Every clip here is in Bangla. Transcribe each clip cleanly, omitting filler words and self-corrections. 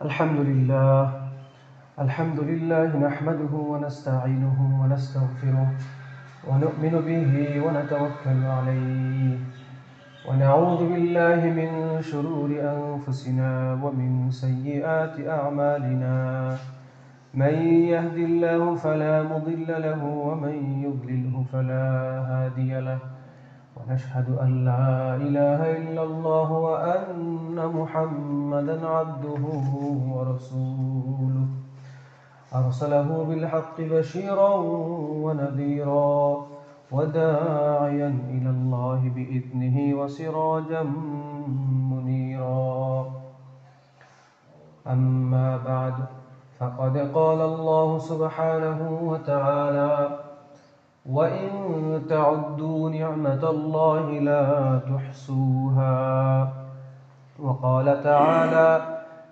الحمد لله نحمده ونستعينه ونستغفره ونؤمن به ونتوكل عليه ونعوذ بالله من شرور أنفسنا ومن سيئات أعمالنا من يهد الله فلا مضل له ومن يضلله فلا هادي له ونشهد أن لا إله إلا الله وأن محمدا عبده ورسوله أرسله بالحق بشيرا ونذيرا وداعيا إلى الله بإذنه وسراجا منيرا أما بعد فقد قال الله سبحانه وتعالى وإن تعدوا نعمة الله لا تحصوها وقال تعالى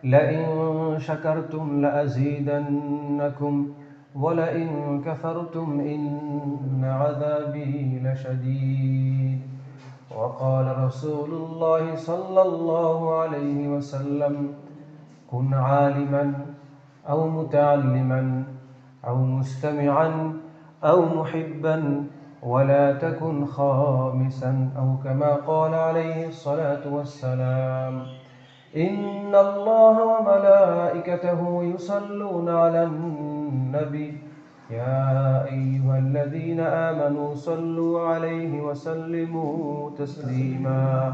لئن شكرتم لأزيدنكم ولئن كفرتم إن عذابي لشديد وقال رسول الله صلى الله عليه وسلم كن عالما أو متعلما أو مستمعا أو محبا ولا تكن خامسا أو كما قال عليه الصلاة والسلام إن الله وملائكته يصلون على النبي يا أيها الذين آمنوا صلوا عليه وسلموا تسليما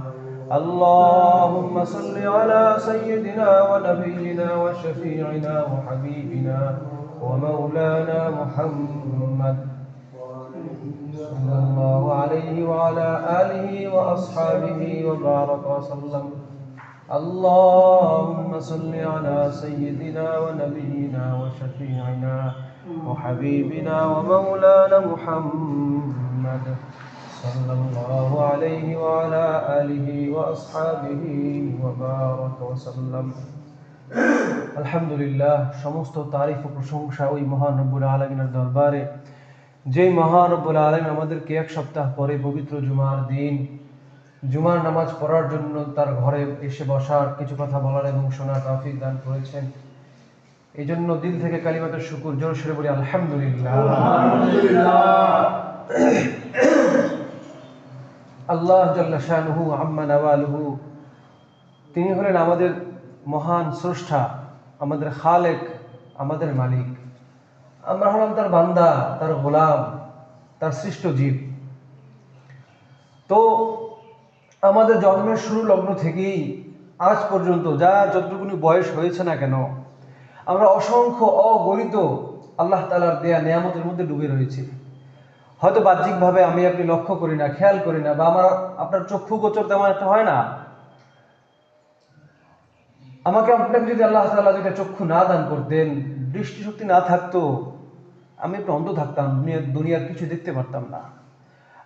اللهم صل على سيدنا ونبينا وشفيعنا وحبيبنا ومولانا محمد صلى الله عليه وعلى آله وأصحابه وبارك وسلم اللهم صل على سيدنا ونبينا وشفيعنا وحبيبنا ومولانا محمد صلى الله عليه وعلى آله وأصحابه وبارك وسلم আলহামদুলিল্লাহ, সমস্ত তারিফ ও প্রশংসা ওই মহান রব্বুল আলামিনের দরবারে, যেই মহান রব্বুল আলামিন আমাদেরকে এক সপ্তাহ পরে পবিত্র জুমার দিন জুমার নামাজ পড়ার জন্য তার ঘরে এসে বসার, কিছু কথা বলার এবং শোনার তৌফিক দান করেছেন। এই জন্য দিল থেকে কালিমাতুশ শুকর জোর সরে বলি আলহামদুলিল্লাহ। আল্লাহ জাল্লা শানুহু আম্মা নাওয়ালুহু, তিনি হলেন আমাদের মহান স্রষ্টা, আমাদের খালেক, আমাদের মালিক। আমরা হলাম তার বান্দা, তার গোলাম, তার সৃষ্ট জীব। তো আমাদের জন্মের শুরু লগ্ন থেকেই আজ পর্যন্ত যা যতটুকুনি বয়স হয়েছে না কেন, আমরা অসংখ্য অগণিত আল্লাহ তাআলার দেয়া নিয়ামতের মধ্যে ডুবে রয়েছি। হয়তো বাহ্যিকভাবে আমি আপনি লক্ষ্য করি না, খেয়াল করি না, বা আমার আপনার চক্ষু গোচর তেমন একটা হয় না। আমাকে আপনাকে যদি আল্লাহ তাআলা যেটা চক্ষু না দান করতেন, দৃষ্টিশক্তি না থাকতো, আমি একটু অন্ধ থাকতাম, দুনিয়ার কিছু দেখতে পারতাম না।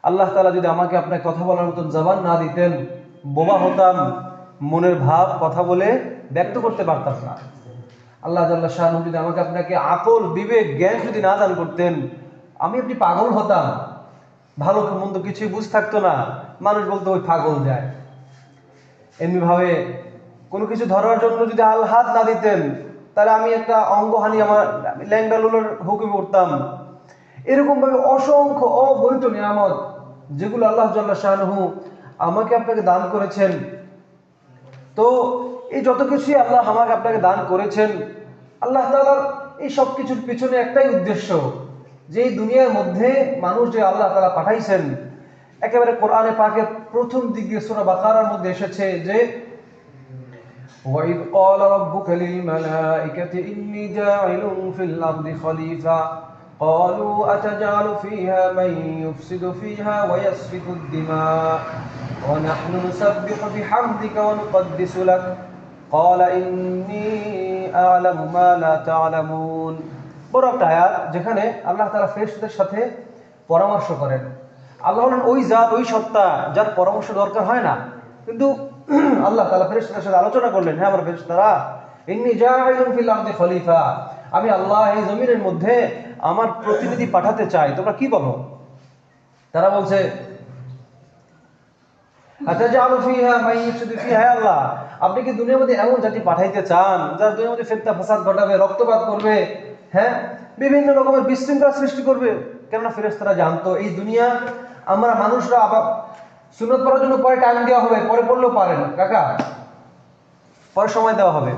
আল্লাহ তাআলা যদি আমাকে আপনাকে কথা বলার মতন জবান না দিতেন, বোবা হতাম, মনের ভাব কথা বলে ব্যক্ত করতে পারতাম না। আল্লাহ জাল্লা শানুহু যদি আমাকে আপনাকে আকল, বিবেক, জ্ঞান যদি না দান করতেন, আমি আপনি পাগল হতাম, ভালো মন্দ কিছুই বুঝ থাকতো না, মানুষ বলতো ওই পাগল যায়। এমনিভাবে কোনো কিছু ধরার জন্য যদি আল হাত না দিতেন, তাহলে আমি একটা অঙ্গহানি, আমার ল্যাংড়া লুলোর হুকুমে উঠতাম। এরকম ভাবে অসংখ্য অগণিত নিয়ামত যেগুলো আল্লাহ জাল্লা শানুহু আমাকে আপনাকে দান করেছেন। তো এই যত কিছুই আল্লাহ আমাকে আপনাকে দান করেছেন, আল্লাহ তাআলার এই সব কিছুর পিছনে একটাই উদ্দেশ্য, যে এই দুনিয়ার মধ্যে মানুষ যে আল্লাহ তাআলা পাঠাইছেন, একেবারে কোরআনে পাকের প্রথম দিক দিয়ে সূরা বাকারার মধ্যে এসেছে যে وَإِذْ قَالَ رَبُّكَ لِلْمَلَائِكَةِ إِنِّي جَاعِلٌ فِي الْأَرْضِ خَلِيفَةً قَالُوا أَتَجْعَلُ فِيهَا مَن يُفْسِدُ فِيهَا وَيَسْفِكُ الدِّمَاءَ وَنَحْنُ نُسَبِّحُ بِحَمْدِكَ وَنُقَدِّسُ لَكَ قَالَ إِنِّي أَعْلَمُ مَا لَا تَعْلَمُونَ। বড় একটা আয়াত, যেখানে আল্লাহ তাআলা ফেরেশতাদের সাথে পরামর্শ করেন। আল্লাহ হলেন ওই জাত, ওই সত্তা যার পরামর্শ দরকার হয় না, কিন্তু আল্লাহ তাআলা ফেরেশতাদের সাথে আলোচনা করলেন, হ্যাঁ আমার ফেরেশতারা, ইন্নী জাইলুন ফিল আরদি খলিফা, আমি আল্লাহ এই জমিনের মধ্যে আমার প্রতিনিধি পাঠাতে চাই, তোমরা কি বলো? তারা বলছে আতাজালু ফিহা মান ইউফসিদু ফিহা, আল্লাহ আপনি কি দুনিয়ার মধ্যে এমন জাতি পাঠাইতে চান যারা দুনিয়ার মধ্যে ফিতনা ফাসাদ ঘটাবে, রক্তপাত করবে, হ্যাঁ, বিভিন্ন রকমের বিশৃঙ্খলা সৃষ্টি করবে? কেননা ফেরেশতারা জানতো এই দুনিয়া আমরা মানুষরা আবার সুন্নত পড়ার জন্য পরে টাইম দেওয়া হবে, পরে পড়লেও পারেন কাকা, পরে সময় দেওয়া হবে।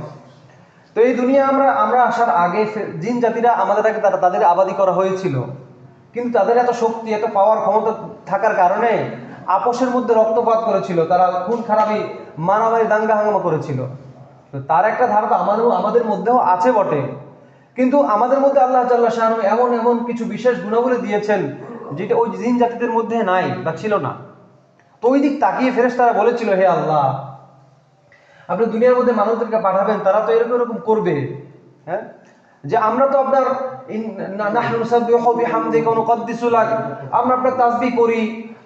তো এই দুনিয়া আমরা আসার আগে জিন জাতিরা আমাদের আগে তাদের আবাদি করা হয়েছিল, কিন্তু তাদের এত শক্তি, এত পাওয়ার ক্ষমতা থাকার কারণে আপোষের মধ্যে রক্তপাত করেছিল, তারা খুন খারাপি, মারামারি, দাঙ্গা হাঙ্গামা করেছিল। তো তার একটা ধারণা আমাদের মধ্যেও আছে বটে, কিন্তু আমাদের মধ্যে আল্লাহ জাল্লাহ শাআনহু এমন এমন কিছু বিশেষ গুণাবলী দিয়েছেন যেটা ওই জিন জাতিদের মধ্যে নাই বা ছিল না। তো ওই দিক তাকিয়ে ফেরেশতারা বলেছিল, হে আল্লাহ, আপনি দুনিয়ার মধ্যে মানুষদেরকে পাঠাবেন, তারা তো এরকম এরকম করবে, হ্যাঁ, যে আমরা তো আপনার আমরা আপনার তাসবিহ করি,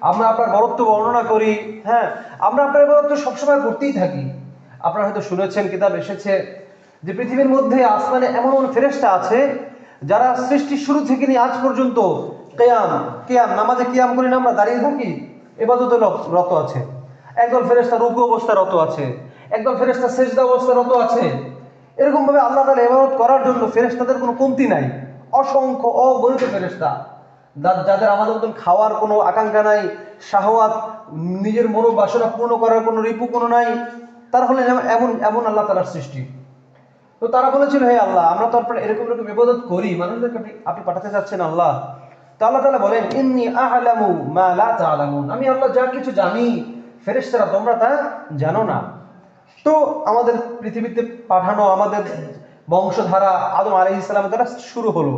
আমরা আপনার বরত্ব বর্ণনা করি, হ্যাঁ, আমরা আপনার ইবাদত সবসময় করতেই থাকি। আপনারা হয়তো শুনেছেন, কিতাব এসেছে যে পৃথিবীর মধ্যে আসমানে এমন এমন ফেরেশতা আছে যারা সৃষ্টির শুরু থেকে নিয়ে আজ পর্যন্ত কিয়াম নামাজে কিয়াম করি না আমরা, দাঁড়িয়ে থাকি, ইবাদতে রত আছে। একদল ফেরেশতা রুকু অবস্থায় রত আছে, একদল ফেরেশতা সেজদা অবস্থায় রত আছে। এরকম ভাবে আল্লাহ তাআলা ইবাদত করার জন্য ফেরেশতাদের কোনো কমতি নাই, অসংখ্য অগণিত ফেরেশতা, যাদের আমাদের মতন খাওয়ার কোনো আকাঙ্ক্ষা নাই, শাহওয়াত, নিজের মনোবাসনা পূর্ণ করার কোনো রিপু কোনো নাই, তারা হলেন এমন এমন আল্লাহ তাআলার সৃষ্টি। তো তারা বলেছিল, হে আল্লাহ, আমরা তো আপনার এরকম এরকম ইবাদত করি, মানুষদেরকে আপনি পাঠাতে চাচ্ছেন আল্লাহ। তো আল্লাহ তাআলা বলেন, ইন্নী আ'লামু মা লা তা'লামুন, আমি আল্লাহ যা কিছু জানি ফেরেশতারা তোমরা তা জানো না। তো আমাদের পৃথিবীতে পাঠানো আমাদের বংশধারা আদম আলাইহিস সালামের দ্বারা শুরু হলো,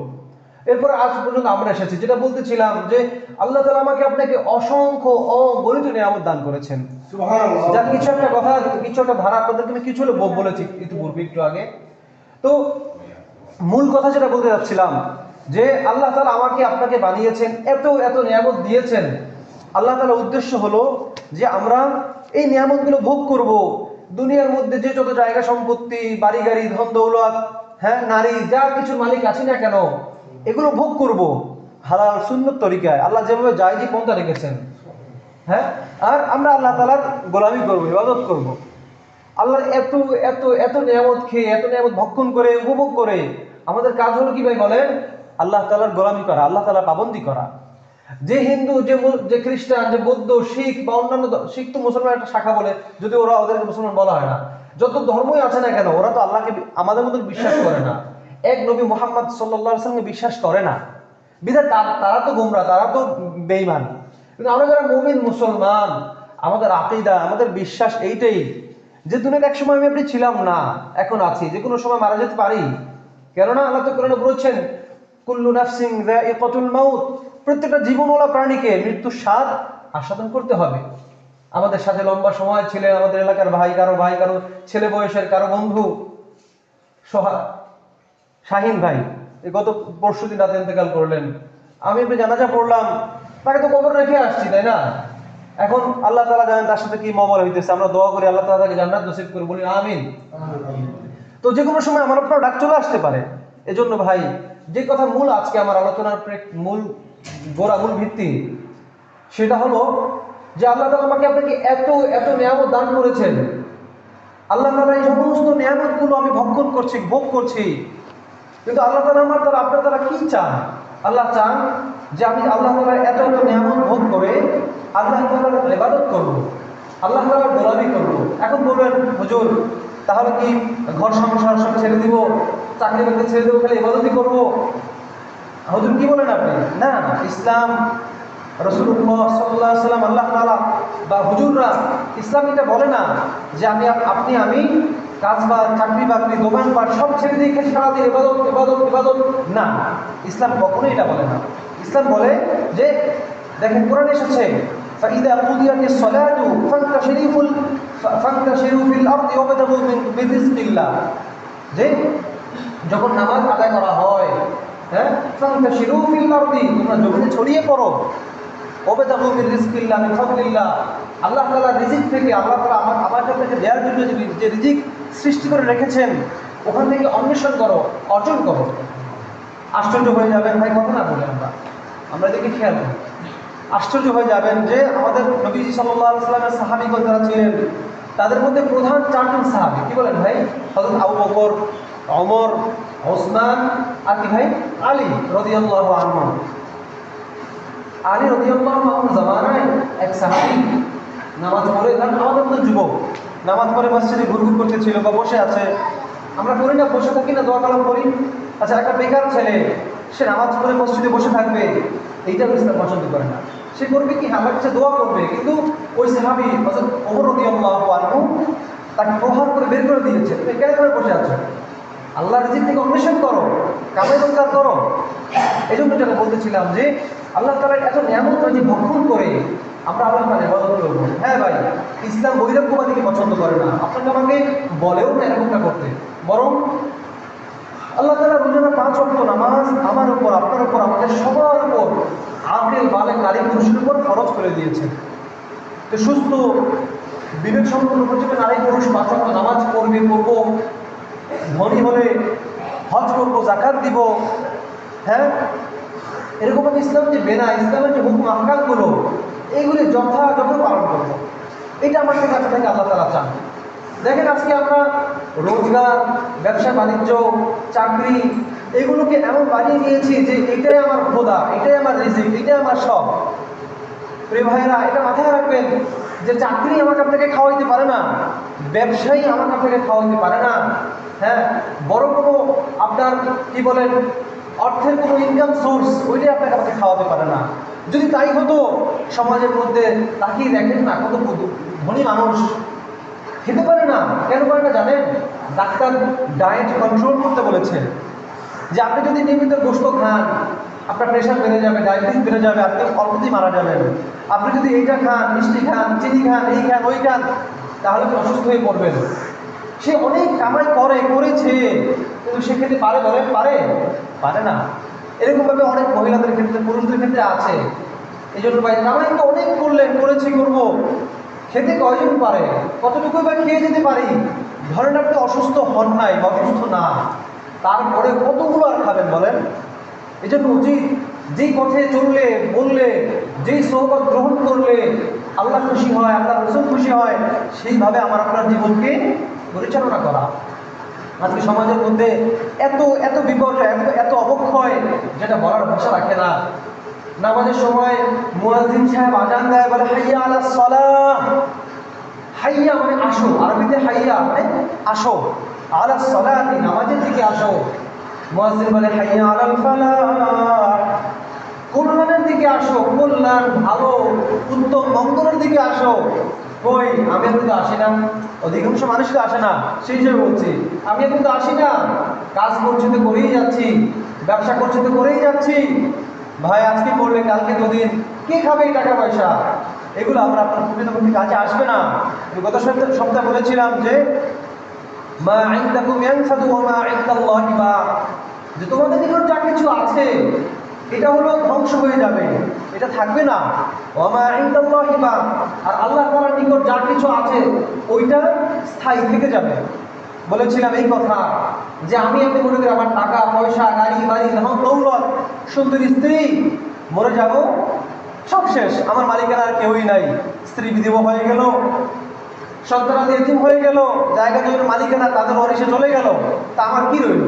এরপর আজ পর্যন্ত আমরা এসেছি। যেটা বলতেছিলাম যে আল্লাহ তাআলা আমাকে আপনাকে অসংখ্য অগণিত নিয়ামত দান করেছেন। সুবহানাল্লাহ। যা কিছু একটা কথা, কিছু একটা ধারা আপনাদেরকে আমি কিছু বলেছি ইতিপূর্বে একটু আগে। তো মূল কথা যেটা বলতে যাচ্ছিলাম যে আল্লাহ তাআলা আমাকে আপনাকে বানিয়েছেন, এত এত নিয়ামত দিয়েছেন। আল্লাহ তাআলার উদ্দেশ্য হলো যে আমরা এই নিয়ামতগুলো ভোগ করব। দুনিয়ার মধ্যে যে যত জায়গা সম্পত্তি, বাড়ি গাড়ি, ধন দৌলত, হ্যাঁ, নারী, যা কিছু মালিক আছি না কেন, এগুলো ভোগ করব হালাল সুন্নত তরিকায়, আল্লাহ যেভাবে জায়েজি পন্থা রেখেছেন, হ্যাঁ। আর আমরা আল্লাহ তাআলার গোলামি করব, ইবাদত করব। আল্লাহর এত এত এত নিয়ামত খেয়ে, এত নিয়ামত ভক্ষণ করে, উপভোগ করে আমাদের কাজ হলো কি ভাই বলেন? আল্লাহ তাআলার গোলামি করা, আল্লাহ তাআলার পাবন্দি করা। যে হিন্দু, যে খ্রিস্টান, যে বৌদ্ধ, শিখ বা অন্যান্য, শিখ তো মুসলমান একটা শাখা বলে, যদি ওদেরকে মুসলমান বলা হয় না, যত ধর্মই আছে না কেন, ওরা তো আল্লাহকে আমাদের মতন বিশ্বাস করে না, এক নবী মুহাম্মদ সাল্লাল্লাহু আলাইহি ওয়াসাল্লামকে বিশ্বাস করে না। বিধায় তারা তো গোমরা, তারা তো বেঈমান। কিন্তু আমরা যারা মুমিন মুসলমান, আমাদের আকীদা, আমাদের বিশ্বাস এইটাই যে দুনিয়াতে এক সময় আমি আপনি ছিলাম না, এখন আছি, যে কোনো সময় মারা যেতে পারি। কেননা আল্লাহ তো কোরআনে বলেছেন, কুল্লু নাফসিন যায়িকাতুল মাউত, প্রত্যেকটা জীবনওয়ালা প্রাণীকে মৃত্যুর স্বাদ আস্বাদন করতে হবে। আমাদের সাথে লম্বা সময় ছিলেন আমাদের এলাকার কারো ছেলে বয়সের কারো বন্ধু শাহিন ভাই, গত পরশুদিন রাতে ইন্তেকাল করলেন। আমি একটু জানাজা পড়লাম, তাকে তো কবর রেখে আসছি, তাই না? এখন আল্লাহ তাআলা জানেন তার সাথে কি মামলা হইতেছে। আমরা দোয়া করি আল্লাহ তাআলা তাকে জান্নাত নসিব করে, বলি আমিন। তো যে কোনো সময় আমার আপনার ডাক চলে আসতে পারে। এজন্য ভাই, যে কথা মূল আজকে আমার আলোচনার মূল ভিত্তি, সেটা হলো যে আল্লাহ তাআলা আমাকে আপনাকে এত এত নিয়ামত দান করেছেন। আল্লাহ তাআলা এই সমস্ত নিয়ামতগুলো আমি ভক্ষণ করছি, ভোগ করছি, কিন্তু আল্লাহ তাআলা আমার দ্বারা, আপনার দ্বারা কি চান? আল্লাহ চান যে আমি আল্লাহ তাআলার এত এত নিয়ামত ভোগ করে আল্লাহ তাআলার ইবাদত করব, আল্লাহ তাআলার গোলামি করব। এখন বলবেন, হুজুর তাহলে কি ঘর সংসার সব ছেড়ে দিব, চাকরি বাকরি ছেড়ে দেবো, খালি ইবাদতই করব? হুজুর কি বলেন আপনি? না, ইসলাম, রাসূলুল্লাহ সাল্লাল্লাহু আলাইহি ওয়াসাল্লাম, আল্লাহ তাআলা বা হুজুররা ইসলাম এটা বলে না যে আমি কাজ বা চাকরি বাকরি, দোকানপাট সব ছেড়ে দিয়ে সারাদিন ইবাদত ইবাদত ইবাদত। না, ইসলাম কখনোই এটা বলে না। ইসলাম বলে যে, দেখেন কোরআনে এসেছে, فإذا قضيت الصلاة فانتشروا في الأرض وابتغوا من رزق الله, যে যখন নামাজ আদায় করা হয়, হ্যাঁ, ফান্তাশিরু ফিল আরদি, তোমরা জমিনে ছড়িয়ে পড়ো, ওয়াবতাগু মিন রিজকিল্লাহ মিন ফাদলিল্লাহ, আল্লাহ তাআলার রিজিক থেকে, আল্লাহ তাআলা আমার কাছে দেওয়ার জন্য যে রিজিক সৃষ্টি করে রেখেছেন, ওখান থেকে অন্বেষণ করো, অর্জন করো। আশ্চর্য হয়ে যাবেন ভাই, কথা না বলে আমরা দেখে খেয়াল করি, আশ্চর্য হয়ে যাবেন যে আমাদের নবীজি সাল্লাল্লাহু আলাইহি ওয়াসাল্লামের সাহাবীগণ যারা ছিলেন, তাদের মধ্যে প্রধান চারজন সাহাবী, কি বলেন ভাই? হযরত আবু বকর, ওমর, ওসমান আর কি ভাই? আলী রাদিয়াল্লাহু আনহু। আলী রাদিয়াল্লাহু আনহু জামানায় এক সাহাবী নামাজ পড়ে, কারণ আমাদের মতো যুবক নামাজ পড়ে মসজিদে ঘুরঘুর করতেছিল বা বসে আছে। আমরা করি না, বসে থাকি না, দোয়া কালাম করি। আচ্ছা, একটা বেকার ছেলে সে নামাজ পড়ে মসজিদে বসে থাকবে, এইটা ইসলাম পছন্দ করে না। সে করবে কি? আল্লাহর কাছে দোয়া করবে। কিন্তু ওই সাহাবী হযরত ওমর রাদিয়াল্লাহু আনহু তাকে প্রহার করে বের করে দিয়েছে, তুমি কেন করে বসে আছো? আল্লাহর রিজিক থেকে অন্বেষণ করো, কামাই রোজগার করো। এই জন্য যেটা বলতেছিলাম যে আল্লাহ তাআলার এত নিয়ামত যদি ভক্ষণ করে আমরা আল্লাহ তাআলার ইবাদত করবো। হ্যাঁ ভাই, ইসলাম বৈরাগ্যবাদীকে পছন্দ করে না, আপনাকে আমাকে বলেও না এরকমটা করতে। বরং আল্লাহ তাআলা রোজানা 5 ওয়াক্ত নামাজ আমার উপর, আপনার উপর, আমাদের সবার উপর, আকিল বালেগ নারী পুরুষের উপর ফরজ করে দিয়েছেন। তো সুস্থ বিবেক সম্পন্ন উপযোগী নারী পুরুষ 5 ওয়াক্ত নামাজ পড়বে, পড়বো। ধনী হলে হজ করবো, যাকাত দিব। হ্যাঁ, এরকম ইসলাম যে বেনা, ইসলামের যে হুকুম আহকামগুলো, এইগুলি যথাযথ পালন করবো। এটা আমাদের কাছে থেকে আল্লাহ তাআলা চান। দেখেন আজকে আমরা রোজগার, ব্যবসা বাণিজ্য, চাকরি এগুলোকে এমন বানিয়ে নিয়েছি যে এটাই আমার খোদা, এটাই আমার রিজিক, এটাই আমার সব। প্রিয় ভাইয়েরা, এটা মাথায় রাখবেন যে চাকরি আমাকে আপনাকে খাওয়াইতে পারে না, ব্যবসায়ী আমাকে আপনাকে খাওয়াইতে পারে না। হ্যাঁ, বড় কোনো আপনার কি বলেন অর্থের কোনো ইনকাম সোর্স, ওইটাই আপনাকে আমাকে খাওয়াতে পারে না। যদি তাই হতো, সমাজের মধ্যে তাকিয়ে দেখেন না, কত ধনী মানুষ খেতে পারে না। কেন পারে না জানেন? ডাক্তার ডায়েট কন্ট্রোল করতে বলেছে যে আপনি যদি নিয়মিত গোশত খান, আপনার প্রেশার বেড়ে যাবে, ডায়াবেটিস বেড়ে যাবে, আপনি অল্পতেই মারা যাবেন। আপনি যদি এইটা খান, মিষ্টি খান, চিনি খান, এই খান, ওই খান, তাহলে আপনি অসুস্থ হয়ে পড়বেন। সে অনেক কামাই করেছে, কিন্তু সে খেতে পারে? বলেন পারে না। এরকমভাবে অনেক মহিলাদের ক্ষেত্রে, পুরুষদের ক্ষেত্রে আছে। এই জন্য ভাই, কামাই তো অনেক করবো, খেতে কয়জন পারে? কতটুকু বা খেয়ে যেতে পারি? ধরেন আপনি অসুস্থ হন নাই বা অসুস্থ না, তারপরে কতগুলো আর খাবেন বলেন? এই জন্য উচিত যেই পথে চললে, বললে, যেই সোহবত গ্রহণ করলে আল্লাহ খুশি হয়, আল্লাহ রাসূল খুশি হয়, সেইভাবে আমার আপনার জীবনকে পরিচালনা করা। আজকে সমাজের মধ্যে এত এত বিপর্যয়, এত অবক্ষয়, যেটা বলার ভাষা রাখে না। নামাজের সময় মুয়াজ্জিন সাহেব আজান দেয়, বলে হাইয়া আলাস সালাহ। হাইয়া মানে আসো, আরবিতে হাইয়া মানে আসো, আলাস সালাতি নামাজের দিকে আসো। মুয়াজ্জিন বলে হাইয়া আলাল ফালাহ, কল্যাণের দিকে আসো, কল্যাণ, ভালো, উত্তম, মঙ্গলের দিকে আসো। কই, আমি কিন্তু আসি না, অধিকাংশ মানুষ তো আসে না। সেই হিসেবে বলছি, আমি কিন্তু আসি না, কাজ করছি তো করেই যাচ্ছি, ব্যবসা করছি তো করেই যাচ্ছি। ভাই, আজকে পড়লে কালকে দুদিন, কে খাবে এই টাকা পয়সা? এগুলো আমরা আপনার প্রকৃতপক্ষে কাজে আসবে না। আমি গত সপ্তাহে বলেছিলাম যে মা ইনদাকুম ইয়ানফাদু ওয়া মা ইনদাল্লাহি বাক, যে তোমাদের নিকট যা কিছু আছে এটা হলো ধ্বংস হয়ে যাবে, এটা থাকবে না। ওয়া মা ইনদাল্লাহি বাক, আর আল্লাহ তাআলার নিকট যা কিছু আছে ওইটা স্থায়ী থেকে যাবে। বলেছিলাম এই কথা যে আমি আপনি মনে করি আমার টাকা পয়সা, গাড়ি বাড়ি, ধন দৌলত, সুন্দর স্ত্রী, মরে যাব, সব শেষ, আমার মালিকের আর কেউই নাই। স্ত্রী বিধবা হয়ে গেল, সন্তানাদি এতিম হয়ে গেল, জায়গা জমির মালিকেরা তাদের ওয়ারিশে চলে গেল, তা আমার কি রইল?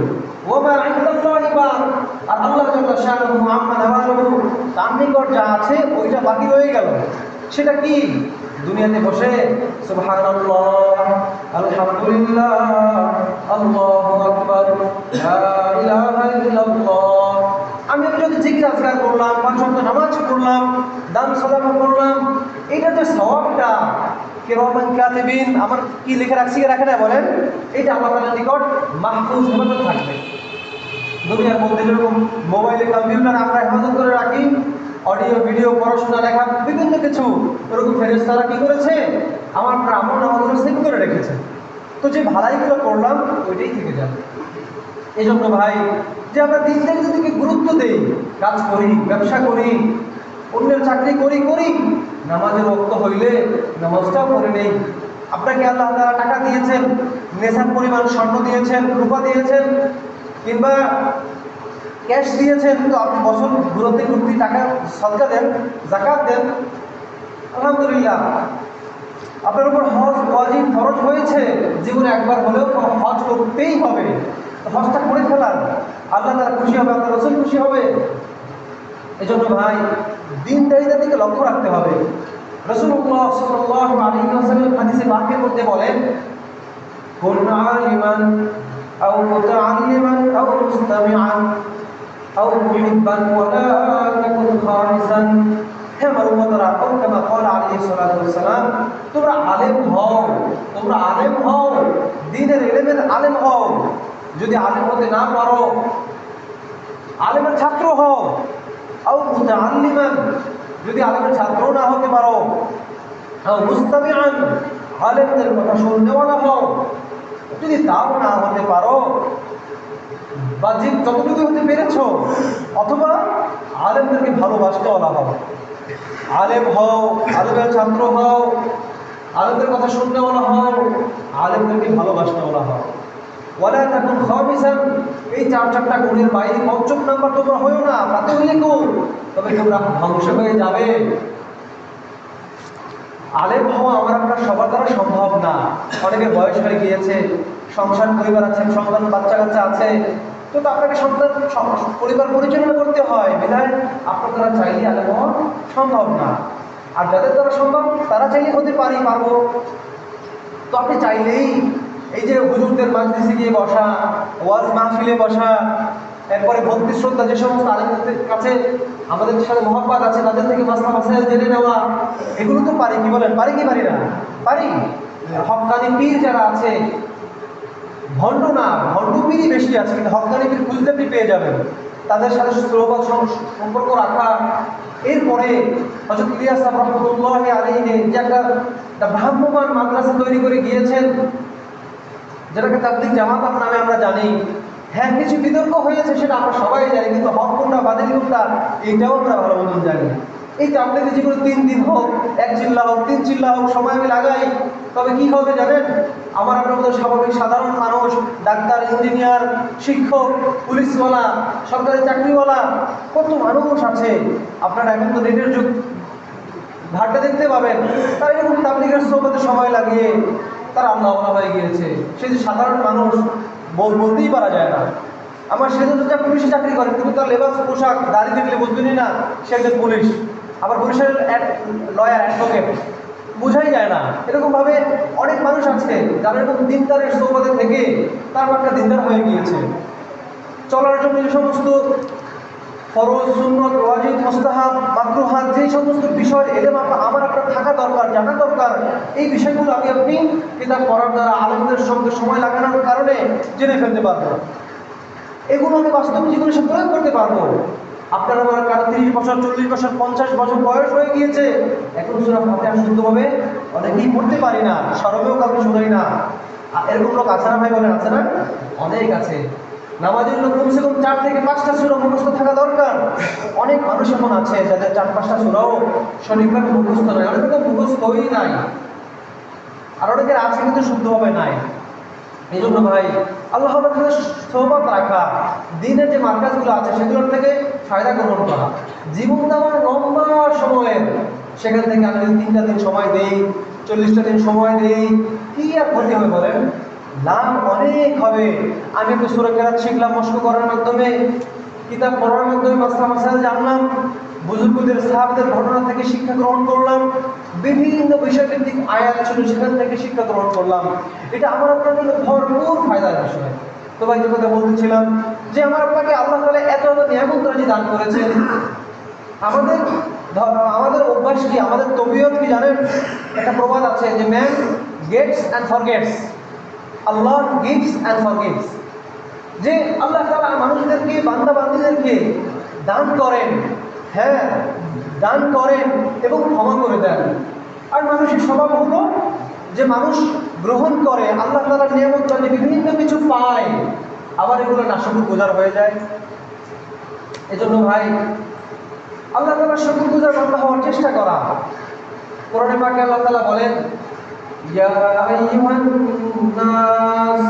ওমা ইনদাল্লাহি বাক, আর আল্লাহ জাল্লা শানুহু আম্মা নাওয়ালুহু, তার নিকট যা আছে ওইটা বাকি রয়ে গেল। সেটা কি? দুনিয়াতে বসে সুবহানাল্লাহ, আলহামদুলিল্লাহ, আল্লাহু আকবার, লা ইলাহা ইল্লাল্লাহ, আমি যদি জিকির আজকার করলাম, 5 ওয়াক্ত নামাজ পড়লাম, দান সালাম করলাম, এটা যে সওয়াবটা কিরামান কাতিবিন, আমার কি লিখে রাখছি রাখে না বলেন, এটা আল্লাহ তাআলার নিকট মাহফুজ হেফাজত থাকবে। দুনিয়ার মধ্যে যেরকম মোবাইলে, কম্পিউটার আমরা হেফাজত করে রাখি, অডিও ভিডিও, পড়াশোনা, লেখা, বিভিন্ন কিছু, ওরকম ফেরেশতারা কি করেছে, আমার আমল নামাগুলো সেভ করে রেখেছে। তো যে ভালাইগুলো করলাম ওইটাই থেকে যাবে। এই জন্য ভাই, যে আমরা দিন থেকে যদি গুরুত্ব দেই, কাজ করি, ব্যবসা করি, অন্যের চাকরি করি, নামাজের ওয়াক্ত হইলে নামাজটাও করে নেই। আপনাকে আল্লাহ তাআলা টাকা দিয়েছেন, নেশার পরিমাণ স্বর্ণ দিয়েছেন, রূপা দিয়েছেন, কিংবা ক্যাশ দিয়েছেন, তো আপনি বছর ঘুরতে টাকা সদকা দেন, যাকাত দেন, আলহামদুলিল্লাহ। আপনার উপর হজ ওয়াজিব ফরজ হয়েছে, জীবনে একবার হলেও হজ করতেই হবে। হজটা করে ফেলার, আল্লাহ তাআলা খুশি হবে, আল্লাহ রাসূল খুশি হবে। এজন্য ভাই দিনদারিতার দিকে লক্ষ্য রাখতে হবে। রাসূলুল্লাহ সাল্লাল্লাহু আলাইহি ওয়াসাল্লাম হাদিসে পাকের মধ্যে বলেন, কুন আলিমান আও মুতাআল্লিমান আও মুস্তামিআন আও মুহিব্বান ওয়ালা তাকুন খারিসান। হে আমার উম্মতরা, কামা ক্বালা আলাইহিস সালাতু ওয়াস সালাম, তোমরা আলেম হও, তোমরা আলেম হও, দ্বীনের ইলমের আলেম হও। যদি আলেম হতে না পারো, আলেমের ছাত্র হও। আও মুতাআল্লিমান, যদি আলেমের ছাত্র না হতে পারো, আও মুস্তামিআন, আলেমদের কথা শুননেওয়ালা হও। যদি তাও না হতে পারো, বা যে যতটুকু হতে পেরেছো, অথবা আলেমদেরকে ভালোবাসতেওয়ালা হও। আলেম হও, আলেমের ছাত্র হও, আলেমদের কথা শুননেওয়ালা হও, আলেমদেরকে ভালোবাসতেওয়ালা হও। ওয়ালা তাকুন খামিসান, এই চারটা গুণের বাইরে পঞ্চম নাম্বার তোমরা হইও না, তাতে হইলে তবে তোমরা ধ্বংস হয়ে যাবে। আলেম হওয়া আমার আপনার সবার দ্বারা সম্ভব না। অনেকের বয়স হয়ে গিয়েছে, সংসার পরিবার আছে, সন্তান বাচ্চা কাচ্চা আছে, তো আপনাকে পরিবার পরিচালনা করতে হয়, বিধায় আপনার দ্বারা চাইলে আলেম হওয়া সম্ভব না। আর যাদের দ্বারা সম্ভব তারা চাইলে হতে পারবো। তো আপনি চাইলেই এই যে হুজুরদের মাজলিসে গিয়ে বসা, ওয়াজ মাহফিলে বসা, এরপরে ভক্তি শ্রদ্ধা যে সমস্ত আলেমদের কাছে আমাদের সাথে মহব্বত আছে, তাদের থেকে মাসলা মাসাইল জেনে নেওয়া, এগুলো তো পারি। কি বলেন, পারি কি পারি না? পারি। হক্কানি পীর যারা আছে, ভণ্ড না, ভণ্ড পীরই বেশি আছে, কিন্তু হক্কানি পীর খুঁজতে আপনি পেয়ে যাবেন। তাদের সাথে শ্রোবাদ সম্পর্ক রাখা। এরপরে হযরত ইলিয়াস সাহেব রাহমাতুল্লাহি আলাইহি যে একটা ভ্রাম্যমান মাদ্রাসা তৈরি করে গিয়েছেন, যেটাকে তাবলীগ জামাত নামে আমরা জানি। হ্যাঁ, কিছু বিতর্ক হয়েছে, সেটা আমরা সবাই জানি, কিন্তু হক কোনটা বাতিল কোনটা এটাও আমরা ভালো মতন জানি। এই তাবলীগে যেগুলো 3 দিন হোক, 1 চিল্লা হোক, 3 চিল্লা হোক, সময় আমি লাগাই, তবে কি হবে জানেন? আমার আপনার মতো স্বাভাবিক সাধারণ মানুষ, ডাক্তার, ইঞ্জিনিয়ার, শিক্ষক, পুলিশওয়ালা, সরকারি চাকরিওয়ালা, কত মানুষ আছে। আপনারা এখন তো নেটের যুগ, ঘাটে দেখতে পাবেন, তারা এরকম তাবলীগের সোহবতে সময় লাগিয়ে তারা আল্লাহ হয়ে গিয়েছে। সে যে সাধারণ মানুষ বলতেই পারা যায় না। আমার সেদিন যা পুলিশে চাকরি করে, কিন্তু তার লেবাস পোশাক দাড়ি দেখলে বুঝবেনই না সে একজন পুলিশ। আবার পুলিশের লয়ার, অ্যাডভোকেট, বোঝাই যায় না। এরকমভাবে অনেক মানুষ আছে যারা এরকম দিনদারের সোহবতে থেকে তার একটা দিনদার হয়ে গিয়েছে। চলার জন্য যে সমস্ত ফরজ, সুন্নত, ওয়াজিব, মুস্তাহাব, মাকরুহাত, যে সমস্ত বিষয় এলেম আমার আপনার থাকা দরকার, জানা দরকার, এই বিষয়গুলো আপনি কিতাব পড়ার দ্বারা, আলেমদের সঙ্গে সময় লাগানোর কারণে জেনে ফেলতে পারবো। এগুলো আমি বাস্তব জীবনে সে প্রয়োগ করতে পারবো। আপনার আমার কারো 30 বছর, 40 বছর, 50 বছর বয়স হয়ে গিয়েছে, এখন সূরা ফাতিহা শুদ্ধভাবে অনেকেই পড়তে পারি না, শরমেও কাউকে শোনাই না। এরকম লোক আছে না ভাই? বলেন, আছে না? অনেক আছে। নামাজের লোক কমসে কম 4 থেকে 5টা সূরা মুখস্থ থাকা দরকার। অনেক মানুষ এমন আছে যাদের 4-5টা সূরাও সঠিকভাবে মুখস্থ নয়, অনেকে তো মুখস্থই নাই, আর অনেকের আছে কিন্তু শুদ্ধভাবে নাই। এই জন্য ভাই আল্লাহ তাআলার সোহবত রাখা, দিনের যে মার্কাজগুলো আছে সেগুলোর থেকে ফায়দা গ্রহণ করা, জীবন দেওয়ার লম্বা সময়ের, সেখান থেকে আমি যদি 3টা দিন সময় দেই, 40টা দিন সময় দেই, কি আর ক্ষতি হবে বলেন? লাভ অনেক হবে। আমি একটু সূরা কেরাত শিখলাম মস্ক করার মাধ্যমে, কিতাব পড়ার মাধ্যমে মাসলা মাসাইল জানলাম, বুজুর্গদের সাহাবদের ঘটনা থেকে শিক্ষা গ্রহণ করলাম, বিভিন্ন বিষয়ভিত্তিক আয়াত ছিল সেখান থেকে শিক্ষা গ্রহণ করলাম। এটা আমার আপনার জন্য ভরপুর ফায়দার বিষয়। তো ভাই, যে কথা বলতেছিলাম, যে আমার আপনাকে আল্লাহ তাআলা এত নিয়ামত রাজি দান করেছেন, আমাদের অভ্যাস কি, আমাদের তবিয়ত কি জানেন? একটা প্রবাদ আছে যে man gets and forgets, Allah gives and forgives. যে আল্লাহ তাআলা মানুষদেরকে, বান্দা বান্দীদেরকে দান করেন, হ্যাঁ দান করেন এবং ক্ষমা করে দেন। আর মানুষের স্বভাব হলো যে মানুষ গ্রহণ করে, আল্লাহ তাআলার নিয়ামত মানে বিভিন্ন কিছু পায়, আবার এগুলো নাশুকরগুজার হয়ে যায়। এজন্য ভাই আল্লাহ তাআলার শুকরগুজার বান্দা হওয়ার চেষ্টা করা। কোরআনে পাকে আল্লাহ তাআলা বলেন, ইয়া আইয়ুহান নাস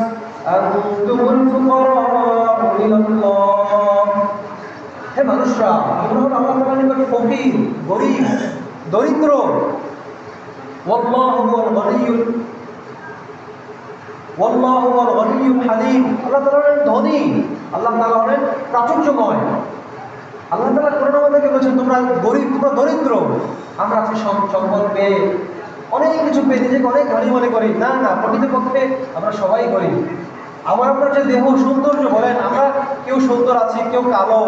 আনতুমুল ফুকারাউ ইলাল্লাহ। হে মানুষরা, তোমরা হলো আল্লাহ তাআলার নিকট ফকির, গরীব, দরিদ্র। ওয়াল্লাহু হুয়াল গনিয়্যুল ওয়াল্লাহু হুয়াল গনিয়্যুল হালিম। আল্লাহ তাআলা হলেন ধনী, আল্লাহ তাআলা হলেন প্রাচুর্যময়। আল্লাহ তাআলা কোরআন আমাদেরকে বলেছেন তোমরা গরিব, তোমরা দরিদ্র। আমরা আছি সম্পদ পেয়ে, অনেক কিছু পেয়ে নিজেকে অনেক ধনী মনে করি। না না, প্রকৃতপক্ষে আমরা সবাই গরিব। আপনার যে দেহ সৌন্দর্য বলেন, আমরা কেউ সুন্দর আছি, কেউ কালো,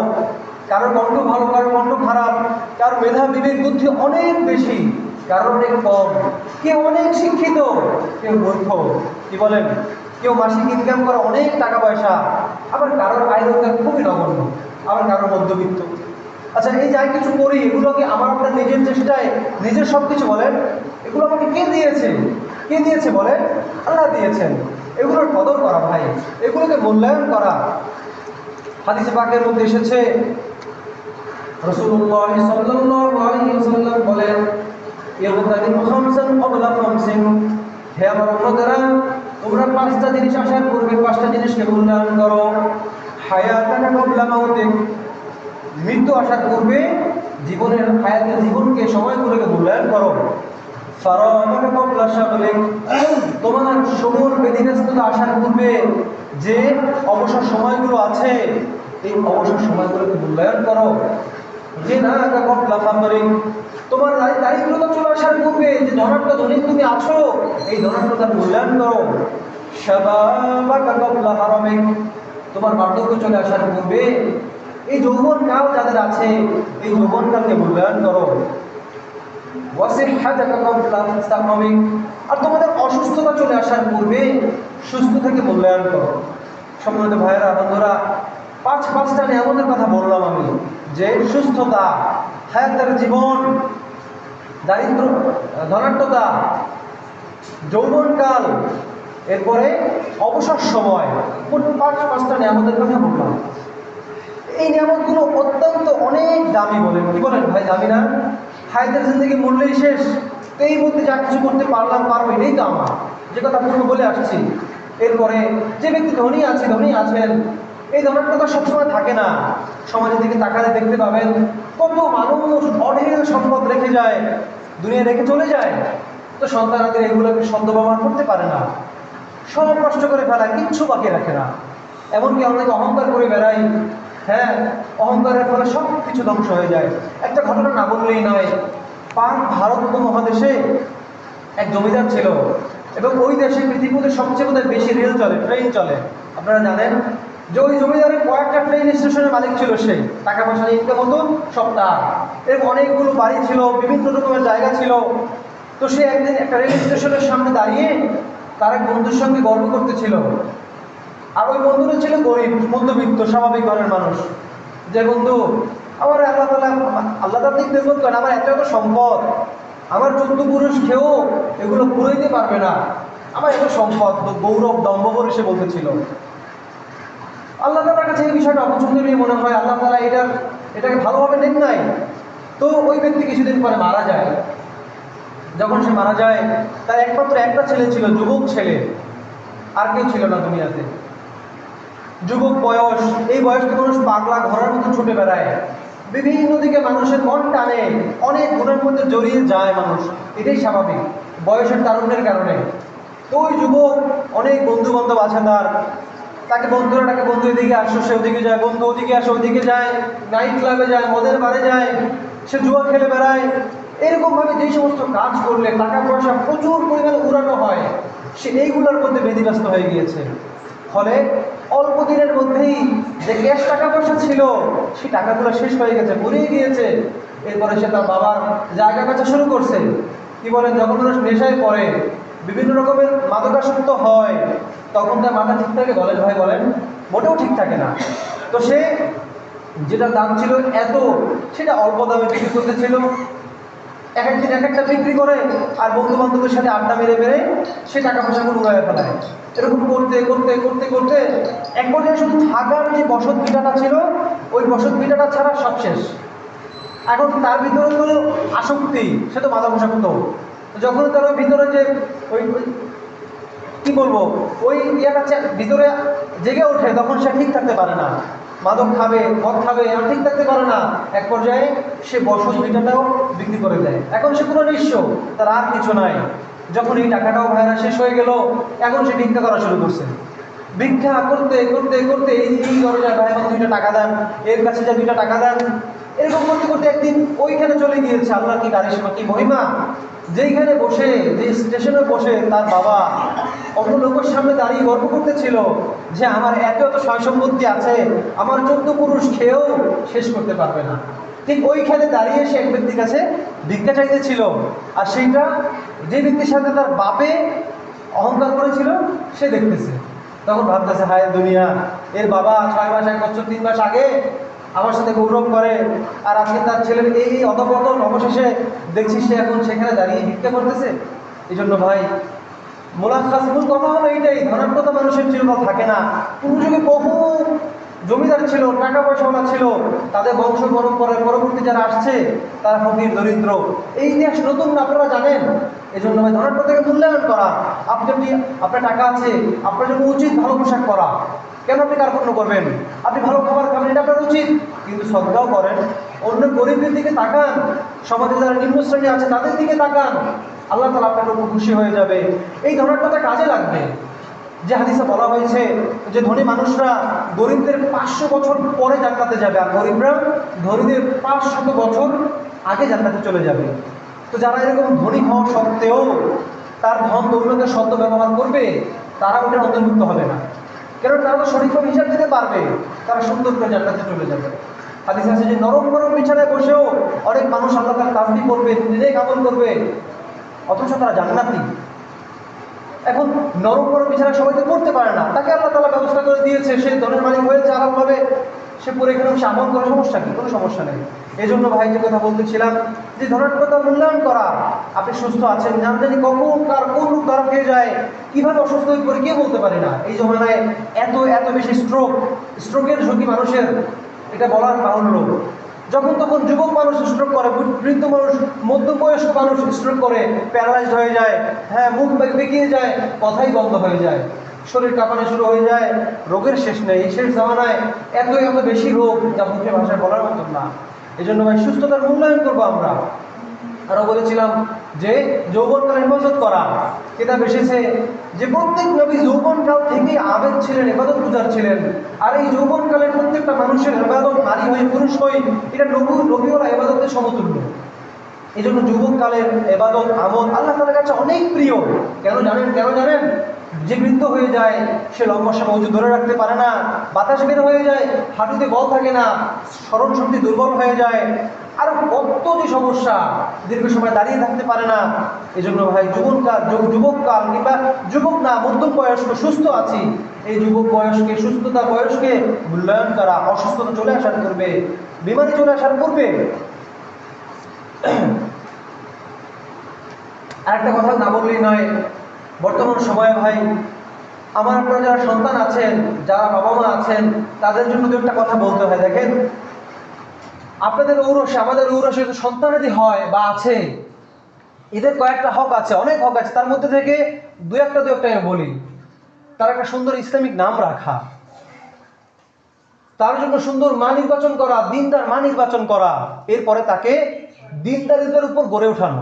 কারোর কণ্ঠ ভালো, কারোর কণ্ঠ খারাপ, কারোর মেধা বিবেক বুদ্ধি অনেক বেশি, কারোর অনেক কম, কেউ অনেক শিক্ষিত, কেউ মূর্খ। কি বলেন? কেউ মাসিক ইনকাম করে অনেক টাকা পয়সা, আবার কারোর আয় রোজগার খুবই নগণ্য, আবার কারোর মধ্যবিত্ত। আচ্ছা, এই যাই কিছু করি এগুলো কি আমার আপনার নিজের চেষ্টায়, নিজের সব কিছু বলেন? এগুলো আমাকে কে দিয়েছে? কে দিয়েছে বলেন? আল্লাহ দিয়েছেন। এগুলোর কদর করা ভাই, এগুলোকে মূল্যায়ন করা। হাদিসে পাকের মধ্যে এসেছে রাসূলুল্লাহ সাল্লাল্লাহু আলাইহি ওয়াসাল্লাম বলেন, ইগতানিমু খামসান ক্বাবলা খামসিন, হে আমার উম্মতেরা, তোমরা পাঁচটা জিনিস আসার পূর্বে পাঁচটা জিনিসকে মূল্যায়ন করো। হায়াতাকা ক্বাবলা মাউতিক, মৃত্যু আসার পূর্বে জীবনের হায়াতের জীবনকে, সময়গুলোকে মূল্যায়ন করো। ফারাগাকা ক্বাবলা শাগলিক, তোমার সমর ব্যতিব্যস্ততা আসার পূর্বে যে অবসর সময়গুলো আছে, এই অবসর সময়গুলোকে মূল্যায়ন করো। যে না ক্বাবলা ফাকরিক, তোমার দারিদ্রতা চলে আসার পূর্বে যে ধনাঢ্য ধনী তুমি আছো, এই ধনাঢ্যতার মূল্যায়ন করো। শাবাবাকা ক্বাবলা হারামিক, তোমার বার্ধক্য চলে আসার পূর্বে এই যৌবনকাল যাদের আছে, এই যৌবনকালকে মূল্যায়ন করো। ওয়াসিহহাতাকা ক্বাবলা সাকামিক, আর তোমাদের অসুস্থতা চলে আসার পূর্বে সুস্থ থেকে মূল্যায়ন করো। সম্মানিত ভাইয়েরা, বন্ধুরা, পাঁচটা নিয়ামতের কথা বললাম আমি, যে সুস্থতা, হায়াতের জীবন, দারিদ্র, ধনাঢ্যতা, যৌবনকাল, এরপরে অবসর সময়, মোট পাঁচটা নিয়ামতের কথা বললাম। এই নিয়ামতগুলো অত্যন্ত অনেক দামি। বলেন কি বলেন ভাই, দামি না? হায়াতের জিন্দগি মূল্যই শেষ, তো এই মধ্যে যা কিছু করতে পারবো, এটাই তো আমার, যে কথা আপনাকে বলে আসছি। এরপরে যে ব্যক্তি ধনী আছেন, এই ধনাঢ্যতা সবসময় থাকে না। সমাজের দিকে তাকালে দেখতে পাবেন কত মানুষ অঢেল সম্পদ রেখে যায়, দুনিয়া রেখে চলে যায়, তো সন্তানাদের এগুলোকে সদ্ব্যবহার করতে পারে না, সব নষ্ট করে ফেলা, কিচ্ছু বাকি রাখে না। এমনকি অনেকে অহংকার করে বেড়াই। হ্যাঁ, অহংকারের ফলে সব কিছু ধ্বংস হয়ে যায়। একটা ঘটনা না বললেই নয়, ভারত উপমহাদেশে এক জমিদার ছিল, এবং ওই দেশে পৃথিবীতে সবচেয়ে বোধহয় বেশি ট্রেন চলে। আপনারা জানেন যে ওই জমিদারের কয়েকটা ট্রেন স্টেশনের মালিক ছিল সে, টাকা পয়সা ইনকাম হতো সব তার, এরকম অনেকগুলো বাড়ি ছিল, বিভিন্ন রকমের জায়গা ছিল। তো সে একদিন একটা রেল স্টেশনের সামনে দাঁড়িয়ে তার এক বন্ধুর সঙ্গে গল্প করতেছিল। আর ওই বন্ধুটা ছিল গরিব, মধ্যবিত্ত, স্বাভাবিক ঘরের মানুষ। যে বন্ধু, আমার আল্লাহ তার দিক দেখুন, কারণ আমার এত সম্পদ, আমার 14 পুরুষ খেয়েও এগুলো পুরোইতে পারবে না, আমার এত সম্পদ, গৌরব দম্ভ করে সে বলতেছিল। আল্লাহ তাআলার কাছে এই বিষয়টা অপছন্দনীয় মনে হয়, আল্লাহ তাআলা এটাকে ভালোভাবে নেন নাই। তো ওই ব্যক্তি কিছুদিন পরে মারা যায়। যখন সে মারা যায়, তার একমাত্র একটা ছেলে ছিল, যুবক ছেলে, আর কেউ ছিল না দুনিয়াতে। যুবক বয়স, এই বয়সে মানুষ পাগলা ঘোড়ার মতো ছুটে বেড়ায়, বিভিন্ন দিকে মানুষের মন টানে, অনেক গুণের মধ্যে জড়িয়ে যায় মানুষ, এটাই স্বাভাবিক বয়সের তারুণ্যের কারণে। তো ওই যুবক, অনেক বন্ধু বান্ধব আছে তাকে বন্ধুরা ডাকে, বন্ধু এদিকে আসো, সে ওদিকে যায়, বন্ধু ওদিকে আসো, ওদিকে যায়, নাইট ক্লাবে যায়, মদের বারে যায়, সে জুয়া খেলে বেড়ায়। এরকমভাবে যে সমস্ত কাজ করলে টাকা পয়সা প্রচুর পরিমাণে উড়ানো হয়, সে এইগুলোর মধ্যে ব্যতিব্যস্ত হয়ে গিয়েছে। ফলে অল্প দিনের মধ্যেই যে ক্যাশ টাকা পয়সা ছিল, সেই টাকাগুলো শেষ হয়ে গেছে, ফুরিয়ে গিয়েছে। এরপরে সে তার বাবার জায়গা বেচা শুরু করছে। কি বলেন, যখন মানুষ নেশায় পড়ে, বিভিন্ন রকমের মাদকাসক্ত হয়, তখন তার মাথা ঠিক থাকে? বলেন ভাই, বলেন, মোটেও ঠিক থাকে না। তো সে যেটা দাম ছিল এত, সেটা অল্প দামে বিক্রি করতেছিল। এক একদিন এক একটা বিক্রি করে, আর বন্ধু বান্ধবের সাথে আড্ডা মেরে সে টাকা পয়সাগুলো উড়ায় ফেলায়। এরকম করতে করতে করতে করতে এক পর্যায়ে শুধু থাকার যে বসত ভিটাটা ছিল, ওই বসত ভিটাটা ছাড়া সব শেষ। এখন তার ভিতরে তো আসক্তি, সে তো মাদকাসক্ত। যখন তার ওই ভিতরে যে ওই কি বলবো, ওই ইয়েটা ভিতরে জেগে ওঠে, তখন সে ঠিক থাকতে পারে না। মাদক খাবে, মদ খাবে, আর ঠিক থাকতে পারে না। এক পর্যায়ে সে বসত ভিটাটাও বিক্রি করে দেয়। এখন সে পুরো নিঃস্ব, তার আর কিছু নাই। যখন এই টাকাটাও ভাইরা শেষ হয়ে গেল, এখন সে ভিক্ষা করা শুরু করছে। ভিক্ষা করতে করতে করতে এই দরজায় ভাই আমাকে 2টা টাকা দেন, এর কাছে যা 2টা টাকা দেন, এরকম করতে করতে একদিন ওইখানে চলে গিয়েছে। আল্লাহ কি কারিশমা, কি মহিমা! যেইখানে বসে, যে স্টেশনে বসে তার বাবা অন্য লোকের সামনে দাঁড়িয়ে গর্ব করতেছিল যে আমার এত এত সয় সম্পত্তি আছে, আমার 14 পুরুষ খেয়েও শেষ করতে পারবে না, ঠিক ওইখানে দাঁড়িয়ে সে এক ব্যক্তির কাছে ভিক্ষা চাইতেছিল। আর সেইটা যে ব্যক্তির সাথে তার বাপে অহংকার করেছিল সে দেখতেছে। তখন ভাবতেছে, হায় দুনিয়া, এর বাবা 6 মাস, 1 বছর, 3 মাস আগে আমার সাথে গৌরব করে, আর আজকে তার ছেলের এই অধপতন, অবশেষে দেখছি সে এখন সেখানে দাঁড়িয়ে ভিক্ষা করতেছে। এই জন্য ভাই মূল কথা হলো এইটাই, ধনাত্মতা মানুষের চিরকাল থাকে না। কোন যুগে বহু জমিদার ছিল, টাকা পয়সাওয়ালা ছিল, তাদের বংশ পরম্পরার পরবর্তী যারা আসছে তারা ফকির, দরিদ্র। এই ইতিহাস নতুন আপনারা জানেন। এই জন্য ভাই ধনাত্মতাকে মূল্যায়ন করা। আপনার টাকা আছে, আপনার জন্য উচিত ভালো পোশাক পরা। কেন আপনি কার্পণ্য করবেন? আপনি ভালো খাবার খাবেন, এটা আপনার উচিত, কিন্তু সদকাও করেন। অন্য গরিবদের দিকে তাকান, সমাজে যারা নিম্ন শ্রেণী আছে তাদের দিকে তাকান, আল্লাহ তাআলা আপনার উপর খুশি হয়ে যাবে। এই ধনাত্মতা কাজে লাগবে। যে হাদিসে বলা হয়েছে যে ধনী মানুষরা গরিবদের 500 বছর পরে জান্নাতে যাবে, আর গরিবরা ধনীদের 500 বছর আগে জান্নাতে চলে যাবে। তো যারা এরকম ধনী হওয়া সত্ত্বেও তার ধন দৌলতের সদ্য ব্যবহার করবে, তারা ওটার অন্তর্ভুক্ত হবে না। কেন? তারা তো সঠিকভাবে হিসাব দিতে পারবে, তারা সুন্দর করে জান্নাতে চলে যাবে। হাদিস আছে যে নরম নরম বিছানায় বসেও অনেক মানুষ আল্লাহ তাআলা তাসবিহ করবে, নিজেই আমল করবে, অথচ তারা জান্নাতি। এখন নরম নরম বিছানায় সবাই তো পড়তে পারে না, তাকে আল্লাহ তাআলা ব্যবস্থা করে দিয়েছে, সে ধনের মালিক হয়েছে আরামভাবে, সে পরে এখানে সে আমল করে, সমস্যা কি? কোনো সমস্যা নেই। এই জন্য ভাই যে কথা বলতেছিলাম, যে ধনাত্মতা মূল্যায়ন করা। আপনি সুস্থ আছেন, জানি কখন কার কোন রূপ ধরা খেয়ে যায়, কিভাবে অসুস্থ হয়ে পড়ে কে বলতে পারি না। এই জমানায় এত এত বেশি স্ট্রোকের ঝুঁকি মানুষের, এটা বলার বাহুল্য। যখন তখন যুবক মানুষ স্ট্রোক করে, বৃদ্ধ মানুষ, মধ্যবয়স্ক মানুষ স্ট্রোক করে, প্যারালাইজড হয়ে যায়, হ্যাঁ, মুখ বেঁকিয়ে যায়, কথাই বন্ধ হয়ে যায়, শরীর কাঁপানো শুরু হয়ে যায়, রোগের শেষ নেই। শেষ জামানায় এত এত বেশি রোগ যা মুখে ভাষায় বলার মতন না। এই জন্য ভাই সুস্থতার মূল্যায়ন করবো আমরা। আরো বলেছিলাম যে যৌবনকাল হেফাজত করা। কিতাব এসেছে যে প্রত্যেক নবী যৌবনকাল থেকেই আবেদ ছিলেন, ইবাদত গুজার ছিলেন। আর এই যৌবনকালের প্রত্যেকটা মানুষের ইবাদত, নারী হই পুরুষ হই, এটা নবীওয়ালা ইবাদতের সমতুল্য। এই জন্য যুবককালের ইবাদত আমল আল্লাহ তাআলার কাছে অনেক প্রিয়। কেন জানেন? যে বৃদ্ধ হয়ে যায় সে লম্বা সময় ওযু ধরে রাখতে পারে না, বাতাস বের হয়ে যায়, হাঁটুতে বল থাকে না, স্মরণ শক্তি দুর্বল হয়ে যায়, আর কত যে সমস্যা, দীর্ঘ সময় দাঁড়িয়ে থাকতে পারে না। এই জন্য ভাই যুবককাল কিংবা যুবক না, মধ্যম বয়স্ক সুস্থ আছি, এই যুবক বয়সকে, সুস্থতা বয়সকে মূল্যায়ন করা। অসুস্থতা চলে আসার পূর্বে, বিমারি চলে আসার পূর্বে। আরেকটা কথা না বললেই নয়, বর্তমান সময়ে ভাই আমার আপনারা যারা সন্তান আছেন, যারা বাবা মা আছেন, তাদের জন্য দু একটা কথা বলতে হয়। দেখেন, আপনাদের ঔরসে, আমাদের ঔরসে সন্তানাদি হয় বা আছে, এদের কয়েকটা হক আছে, অনেক হক আছে। তার মধ্যে থেকে দু একটা আমি বলি। তার একটা সুন্দর ইসলামিক নাম রাখা, তার জন্য সুন্দর মা নির্বাচন করা, দিনদার মা নির্বাচন করা, এরপরে তাকে দিনদারিতার উপর গড়ে ওঠানো।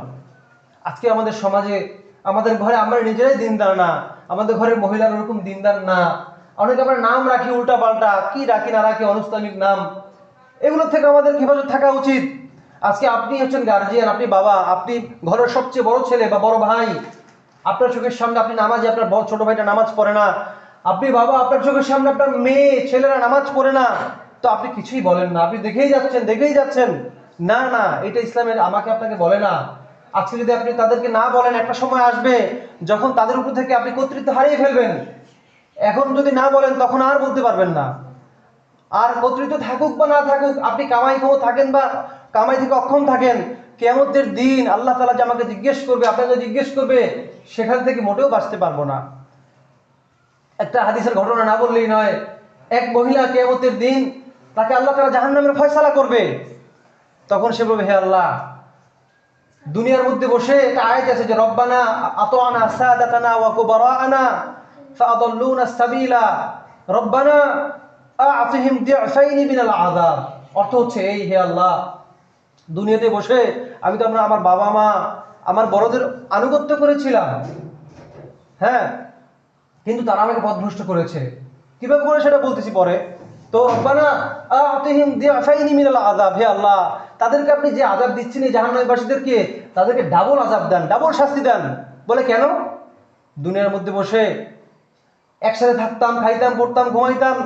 আজকে আমাদের সমাজে, আমাদের ঘরে আমরা নিজেরাই দিনদার না, আমাদের ঘরের মহিলার ওরকম দিনদার না। অনেকে আমরা নাম রাখি উল্টা পাল্টা, কি রাখি না রাখি, অনৈসলামিক নাম। এগুলো থেকে আমাদের হেফাজত থাকা উচিত। আজকে আপনি হচ্ছেন গার্জিয়ান, আপনি বাবা, আপনি ঘরের সবচেয়ে বড় ছেলে বা বড় ভাই, আপনার চোখের সামনে আপনি নামাজে, আপনার ছোট ভাইটা নামাজ পড়ে না, আপনি বাবা, আপনার চোখের সামনে আপনার মেয়ে ছেলেরা নামাজ পড়ে না, তো আপনি কিছুই বলেন না, আপনি দেখেই যাচ্ছেন। না না, এটা ইসলামের আমাকে আপনাকে বলে না। আজকে যদি আপনি তাদেরকে না বলেন, একটা সময় আসবে যখন তাদের উপর থেকে আপনি কর্তৃত্ব হারিয়ে ফেলবেন। এখন যদি না বলেন তখন আর বলতে পারবেন না। আর কর্তৃত্ব থাকুক বা না থাকুক, আপনি কামাই ক্ষম থাকেন বা কামাই থেকে অক্ষম থাকেন, কিয়ামতের দিন আল্লাহ তাআলা যে আমাকে জিজ্ঞেস করবে, আপনাকে জিজ্ঞেস করবে, সেখান থেকে মোটেও বাঁচতে পারবো না। একটা হাদিসের ঘটনা না বললেই নয়। এক মহিলা কিয়ামতের দিন তাকে আল্লাহ তাআলা জাহান্নামের ফয়সালা করবে। তখন সে বলবে, হে আল্লাহ, দুনিয়ার মধ্যে বসে একটা আয়াত আছে যে রব্বানা আতানা সাদাতানা ওয়া কুবারানা ফাআদাল্লুনা সাবিলা। রব্বানা, আতিহিম দি'ফাইনি মিনাল আযাব। অর্থ হচ্ছে এই, হে আল্লাহ, দুনিয়াতে বসে আমি তো আমার বাবা মা, আমার বড়দের আনুগত্য করেছিলাম, হ্যাঁ, কিন্তু তারা আমাকে পথভ্রষ্ট করেছে। কিভাবে করে সেটা বলতেছি পরে। তো রব্বানা আতিহিম দি'ফাইনি মিনাল আযাব, হে আল্লাহ, তাদেরকে আপনি যে আযাব দিচ্ছেন এই জাহান্নামীবাসীদেরকে, তাদেরকে ডাবল আযাব দেন, ডাবল শাস্তি দেন। বলে কেন? দুনিয়ার মধ্যে বসে একসাথে থাকতাম, খাইতাম, পড়তাম, ঘুমাইতাম,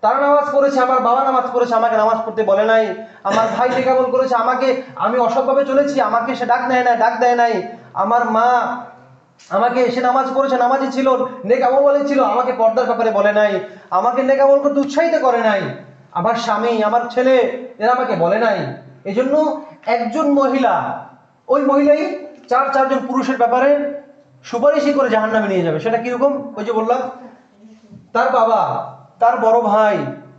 তারা নামাজ পড়েছে, আমার বাবা নামাজ পড়েছে, আমাকে নামাজ পড়তে বলে নাই, আমার ভাই নেকামল করেছে, আমি অসৎভাবে চলেছি, আমাকে সে ডাক দেয় নাই, আমার মা আমাকে এসে নামাজ পড়েছে, নামাজি ছিল, নেকামল বলে ছিল, আমাকে পর্দার ব্যাপারে বলে নাই, আমাকে নেকামল করতে উৎসাহিত করে নাই, আমার স্বামী, আমার ছেলে, এরা আমাকে বলে নাই। এই জন্য একজন মহিলা, ওই মহিলাই চারজন পুরুষের ব্যাপারে সুপারিশই করে জাহান্নামে নিয়ে যাবে। সেটা কিরকম? ওই যে বললাম, তার বাবা, তার বড় ভাই,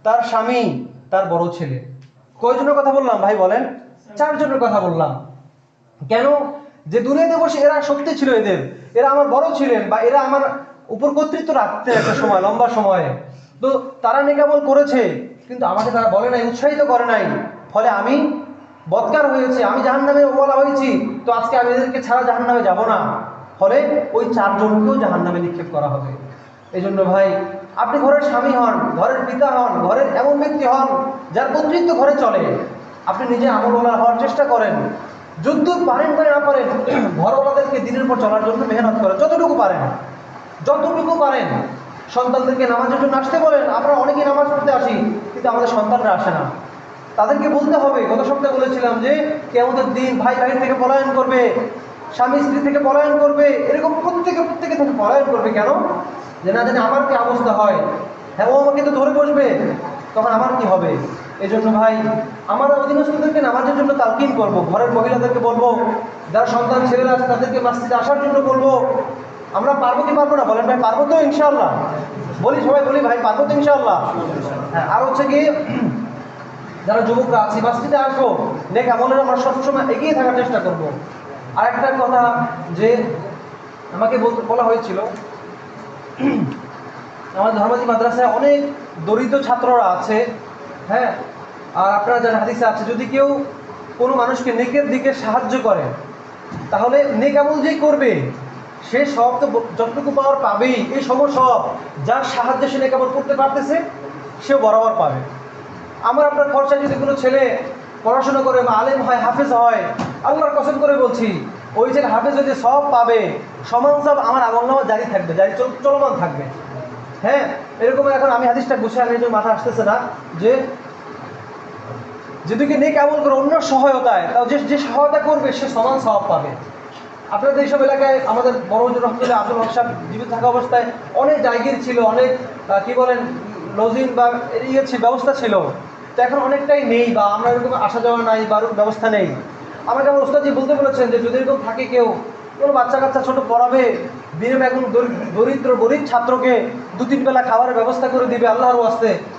তার স্বামী, তার বড় ছেলে। কয়জনের কথা বললাম ভাই বলেন? 4 জনের কথা বললাম। কেন? যে দুনিয়াতে বসে এরা শক্তি ছিল এরা আমার বড় ছিলেন, বা এরা আমার উপর কর্তৃত্ব রাখতেন একটা সময়, লম্বা সময়ে। তো তারা নেকামল করেছে, কিন্তু আমাকে তারা বলে নাই, উৎসাহিত করে নাই, ফলে আমি বদকার হয়েছে, আমি জাহান্নামে বলা হয়েছি। তো আজকে আমি এদেরকে ছাড়া জাহান্নামে যাব না, ফলে ওই 4 জনকেও জাহান্নামে নিক্ষেপ করা হবে। এই জন্য ভাই, আপনি ঘরের স্বামী হন, ঘরের পিতা হন, ঘরের এমন ব্যক্তি হন যার কর্তৃত্ব ঘরে চলে, আপনি নিজে আমলওয়ালা হওয়ার চেষ্টা করেন। যদ্দূর পারেন বা না পারেন, ঘরওয়ালাদেরকে দিনের পর চলার জন্য মেহনত করেন, যতটুকু পারেন। সন্তানদেরকে নামাজের জন্য আসতে বলেন। আমরা অনেকেই নামাজ পড়তে আসি, কিন্তু আমাদের সন্তানরা আসে না। তাদেরকে বলতে হবে। গত সপ্তাহে বলেছিলাম যে কিয়ামতের দিন ভাই ভাই থেকে পলায়ন করবে, স্বামী স্ত্রী থেকে পলায়ন করবে, এরকম প্রত্যেকে থেকে পলায়ন করবে। কেন? যে না জানি আমার কি অবস্থা হয়, হ্যাঁ, ও আমাকে তো ধরে বসবে, তখন আমার কি হবে। এই জন্য ভাই, আমার অধীনস্থদেরকে নামাজের জন্য তালকিন করব, ঘরের মহিলাদেরকে বলবো, যারা সন্তান ছেলেরা আছে তাদেরকে মসজিদে আসার জন্য বলবো। আমরা পারবো কি পারবো না বলেন ভাই? পারবো তো ইনশাআল্লাহ? সবাই বলি ভাই, পারবো তো ইনশাআল্লাহ? হ্যাঁ। আর হচ্ছে কি, যারা যুবকরা আছে মসজিদে আসবো, নেক আমলের আমরা সবসময় এগিয়ে থাকার চেষ্টা করব। আর একটা কথা, যে আমাকে বলা হয়েছিল, আমাদের ধর্মাজি মাদ্রাসায় অনেক দরিদ্র ছাত্ররা আছে, হ্যাঁ, আর আপনারা যারা হাদিসে আছে, যদি কেউ কোনো মানুষকে নেকের দিকে সাহায্য করে, তাহলে নেক আমল যে করবে সে সব তো যতটুকু পাওয়ার পাবেই। এই সব যার সাহায্যে সে নেক আমল করতে পারতেছে, সেও বরাবর পাবে। আমার আপনার খরচায় যদি কোনো ছেলে পড়াশোনা করে বা আলেম হয়, হাফেজ হয়, আল্লাহর কসম করে বলছি, ওই ছেলে হাফেজ যদি সব পাবে, সমান সব আমার আমলনামা জারি থাকবে, চলমান থাকবে। হ্যাঁ, এরকম। এখন আমি হাদিসটা গুছিয়ে আনি, মাথা আসতেছে না, যে যদি নেক আমল করে অন্য সহায়তায়, তাও যে সহায়তা করবে সে সমান সওয়াব পাবে। আপনাদের এইসব এলাকায় আমাদের বড় হুজুর রহমতুল্লাহ আব্দুল হক সাহেব জীবিত থাকা অবস্থায় অনেক জায়গির ছিল, অনেক কি বলেন, লজিং বা ব্যবস্থা ছিল। তো এখন অনেকটাই নেই, বা আমরা এরকম আসা যাওয়া নাই, বা ব্যবস্থা নেই। আমাকে আমার ওস্তাদজি বলতে বলেছেন যে যদি এরকম থাকে কেউ, কোনো বাচ্চা কাচ্চা ছোট পড়াবে, বিনিময়ে এখন গরিব ছাত্রকে 2-3 বেলা খাবারের ব্যবস্থা করে দিবে আল্লাহর ওয়াস্তে,